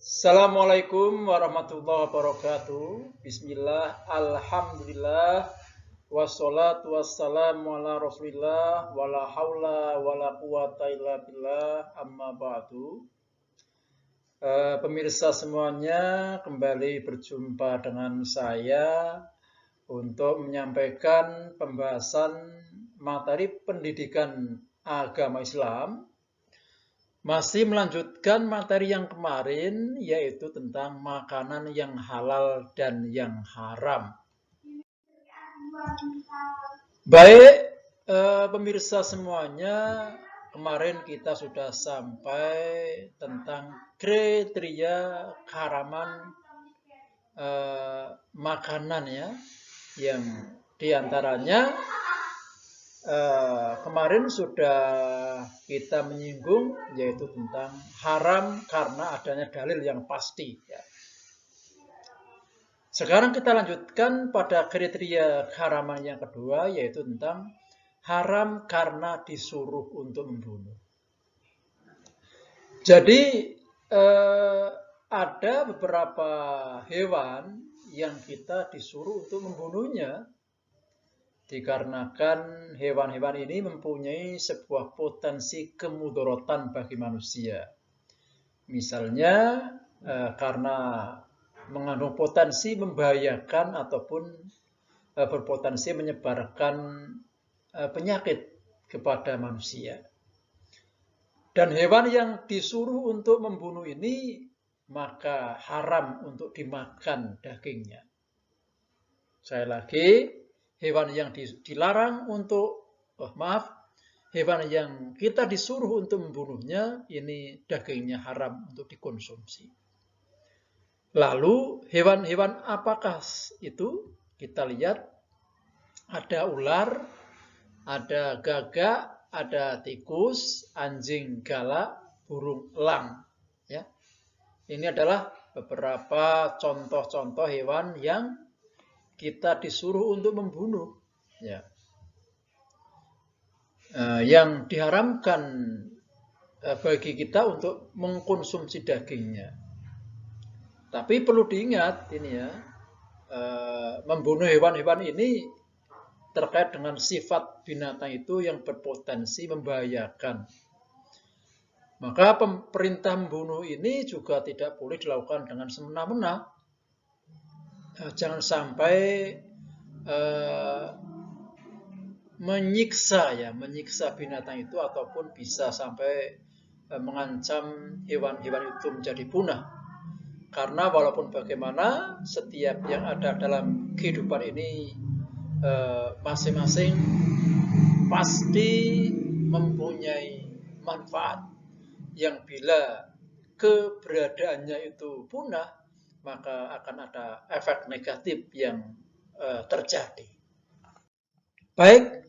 Assalamualaikum warahmatullahi wabarakatuh. Bismillah, alhamdulillah, wassalatu wassalamu ala rasulillah, wala haula wala quwata illa billah, amma ba'du. Pemirsa semuanya, kembali berjumpa dengan saya untuk menyampaikan pembahasan materi pendidikan agama Islam. Masih melanjutkan materi yang kemarin, yaitu tentang makanan yang halal dan yang haram. Baik, pemirsa semuanya, kemarin kita sudah sampai tentang kriteria keharaman makanan ya, yang diantaranya kemarin sudah kita menyinggung, yaitu tentang haram karena adanya dalil yang pasti. Ya. Sekarang kita lanjutkan pada kriteria keharaman yang kedua, yaitu tentang haram karena disuruh untuk membunuh. Jadi ada beberapa hewan yang kita disuruh untuk membunuhnya, dikarenakan hewan-hewan ini mempunyai sebuah potensi kemudaratan bagi manusia. Misalnya karena mengandung potensi membahayakan ataupun berpotensi menyebarkan penyakit kepada manusia. Dan hewan yang disuruh untuk membunuh ini maka haram untuk dimakan dagingnya. Sekali lagi, hewan yang dilarang untuk, hewan yang kita disuruh untuk membunuhnya, ini dagingnya haram untuk dikonsumsi. Lalu hewan-hewan apakah itu? Kita lihat ada ular, ada gagak, ada tikus, anjing galak, burung elang. Ya. Ini adalah beberapa contoh-contoh hewan yang kita disuruh untuk membunuh, ya. Yang diharamkan bagi kita untuk mengkonsumsi dagingnya. Tapi perlu diingat ini ya, membunuh hewan-hewan ini terkait dengan sifat binatang itu yang berpotensi membahayakan. Maka perintah membunuh ini juga tidak boleh dilakukan dengan semena-mena. Jangan sampai menyiksa binatang itu ataupun bisa sampai mengancam hewan-hewan itu menjadi punah. Karena walaupun bagaimana, setiap yang ada dalam kehidupan ini masing-masing pasti mempunyai manfaat yang bila keberadaannya itu punah, maka akan ada efek negatif yang terjadi. Baik,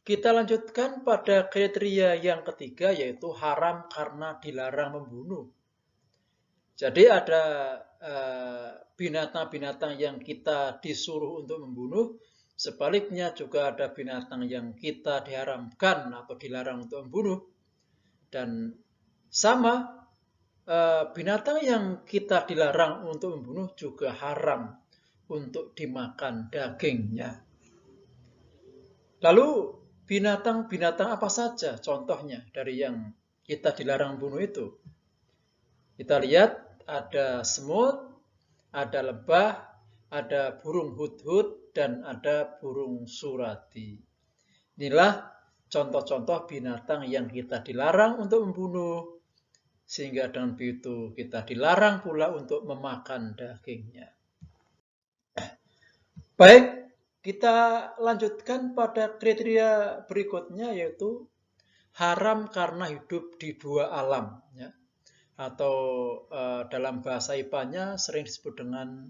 kita lanjutkan pada kriteria yang ketiga, yaitu haram karena dilarang membunuh. Jadi ada binatang-binatang yang kita disuruh untuk membunuh, sebaliknya juga ada binatang yang kita diharamkan atau dilarang untuk membunuh. Dan sama, binatang yang kita dilarang untuk membunuh juga haram untuk dimakan dagingnya. Lalu binatang-binatang apa saja contohnya dari yang kita dilarang bunuh itu? Kita lihat ada semut, ada lebah, ada burung hudhud, dan ada burung surati. Inilah contoh-contoh binatang yang kita dilarang untuk membunuh, sehingga dengan begitu kita dilarang pula untuk memakan dagingnya. Baik, kita lanjutkan pada kriteria berikutnya, yaitu haram karena hidup di dua alam, ya. Atau dalam bahasa IPA-nya sering disebut dengan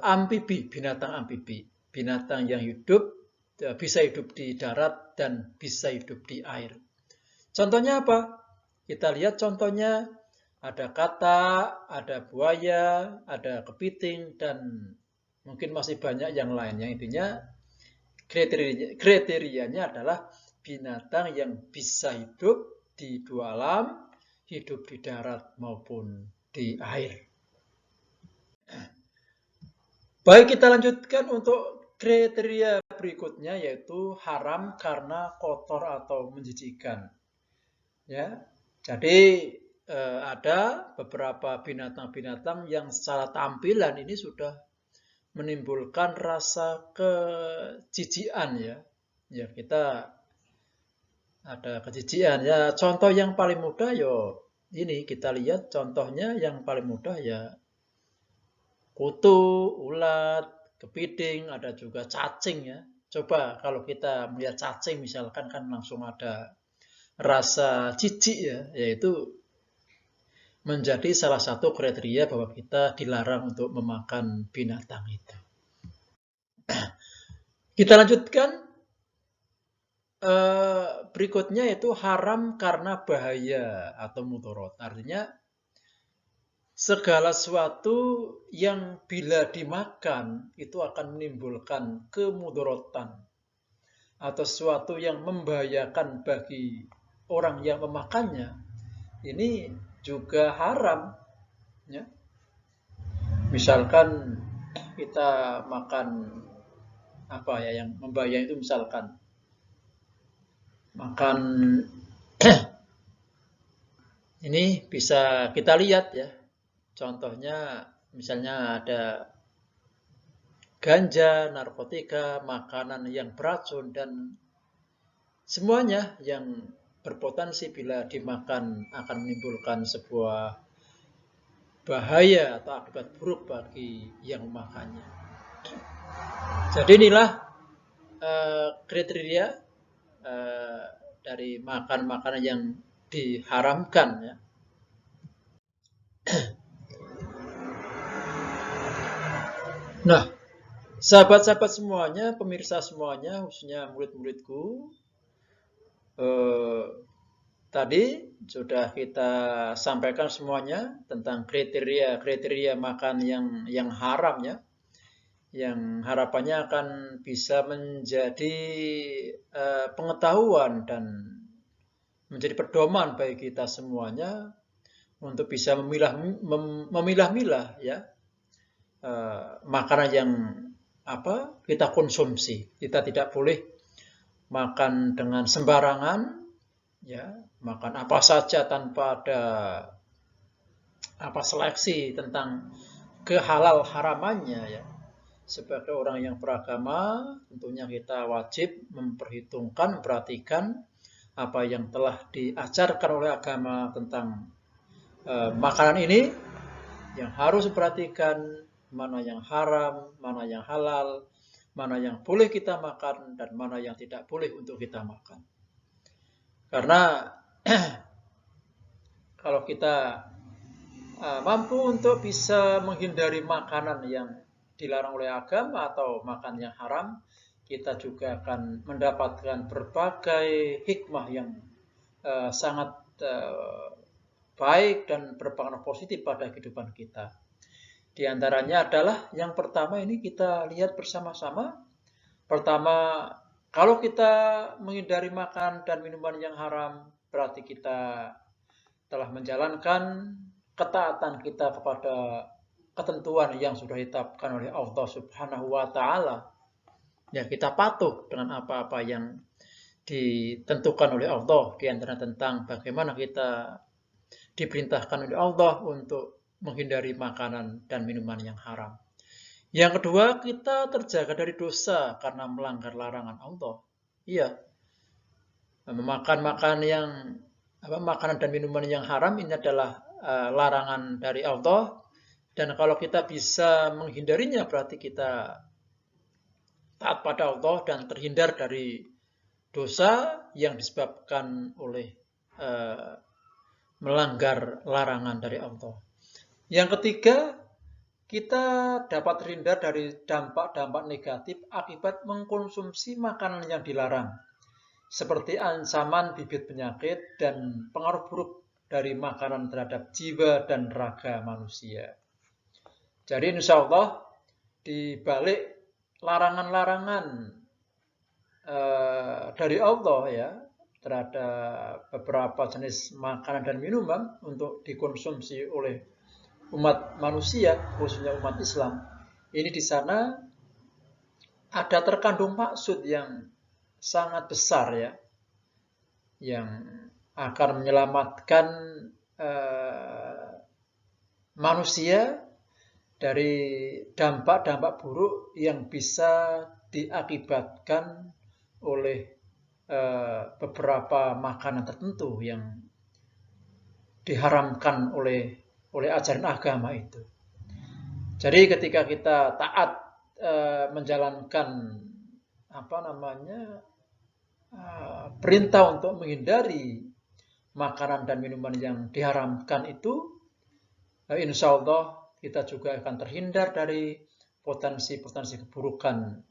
amfibi, binatang amfibi, binatang yang bisa hidup di darat dan bisa hidup di air. Contohnya apa? Kita lihat contohnya, ada katak, ada buaya, ada kepiting, dan mungkin masih banyak yang lainnya. Intinya kriterianya adalah binatang yang bisa hidup di dua alam, hidup di darat maupun di air. Baik, kita lanjutkan untuk kriteria berikutnya, yaitu haram karena kotor atau menjijikkan. Ya, jadi ada beberapa binatang-binatang yang secara tampilan ini sudah menimbulkan rasa kejijikan ya. Ya, kita ada kejijikan ya. Contoh yang paling mudah yo ini kita lihat contohnya yang paling mudah ya kutu, ulat, kepiting, ada juga cacing ya. Coba kalau kita melihat cacing misalkan kan langsung ada rasa jijik ya, yaitu menjadi salah satu kriteria bahwa kita dilarang untuk memakan binatang itu. Kita lanjutkan berikutnya yaitu haram karena bahaya atau mudarat. Artinya segala sesuatu yang bila dimakan itu akan menimbulkan kemudaratan atau sesuatu yang membahayakan bagi orang yang memakannya, ini juga haram. Ya. Misalkan kita makan apa ya yang membahayakan itu, misalkan makan ini bisa kita lihat ya. Contohnya misalnya ada ganja, narkotika, makanan yang beracun, dan semuanya yang berpotensi bila dimakan akan menimbulkan sebuah bahaya atau akibat buruk bagi yang memakannya. Jadi inilah kriteria dari makan makanan yang diharamkan ya. Nah, sahabat-sahabat semuanya, pemirsa semuanya, khususnya murid-muridku, tadi sudah kita sampaikan semuanya tentang kriteria makan yang haram ya, yang harapannya akan bisa menjadi pengetahuan dan menjadi pedoman bagi kita semuanya untuk bisa memilah-milah ya makanan yang kita konsumsi. Kita tidak boleh makan dengan sembarangan ya, makan apa saja tanpa ada seleksi tentang kehalal haramannya ya. Sebagai orang yang beragama, tentunya kita wajib memperhatikan apa yang telah diajarkan oleh agama tentang makanan ini, yang harus diperhatikan mana yang haram, mana yang halal, mana yang boleh kita makan, dan mana yang tidak boleh untuk kita makan. Karena kalau kita mampu untuk bisa menghindari makanan yang dilarang oleh agama atau makan yang haram, kita juga akan mendapatkan berbagai hikmah yang sangat baik dan berpengaruh positif pada kehidupan kita. Di antaranya adalah yang pertama ini kita lihat bersama-sama. Pertama, kalau kita menghindari makan dan minuman yang haram, berarti kita telah menjalankan ketaatan kita kepada ketentuan yang sudah ditetapkan oleh Allah Subhanahu wa taala. Ya, kita patuh dengan apa-apa yang ditentukan oleh Allah, di antara tentang bagaimana kita diperintahkan oleh Allah untuk menghindari makanan dan minuman yang haram. Yang kedua, kita terjaga dari dosa karena melanggar larangan Allah. Iya, memakan makanan dan minuman yang haram ini adalah larangan dari Allah, dan kalau kita bisa menghindarinya berarti kita taat pada Allah dan terhindar dari dosa yang disebabkan oleh melanggar larangan dari Allah. Yang ketiga, kita dapat terhindar dari dampak-dampak negatif akibat mengkonsumsi makanan yang dilarang, seperti ancaman bibit penyakit dan pengaruh buruk dari makanan terhadap jiwa dan raga manusia. Jadi insya Allah di balik larangan-larangan dari Allah ya terhadap beberapa jenis makanan dan minuman untuk dikonsumsi oleh umat manusia, khususnya umat Islam, ini di sana ada terkandung maksud yang sangat besar ya, yang akan menyelamatkan manusia dari dampak-dampak buruk yang bisa diakibatkan oleh beberapa makanan tertentu yang diharamkan oleh ajaran agama itu. Jadi ketika kita taat menjalankan perintah untuk menghindari makanan dan minuman yang diharamkan itu, insya Allah kita juga akan terhindar dari potensi-potensi keburukan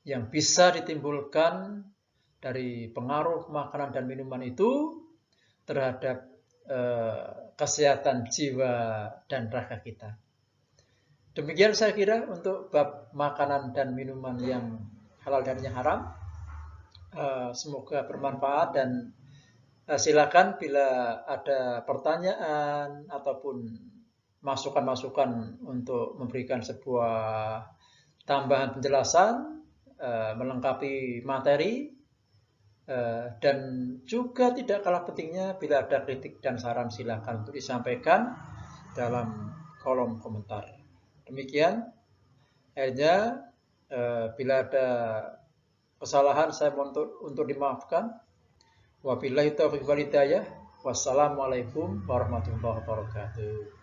yang bisa ditimbulkan dari pengaruh makanan dan minuman itu terhadap kesehatan jiwa dan raga kita. Demikian saya kira untuk bab makanan dan minuman yang halal dan yang haram. Semoga bermanfaat dan silakan bila ada pertanyaan ataupun masukan-masukan untuk memberikan sebuah tambahan penjelasan melengkapi materi, dan juga tidak kalah pentingnya bila ada kritik dan saran silakan untuk disampaikan dalam kolom komentar. Demikian, akhirnya bila ada kesalahan saya mohon untuk dimaafkan. Wabillahi taufiq wal hidayah. Wassalamualaikum warahmatullahi wabarakatuh.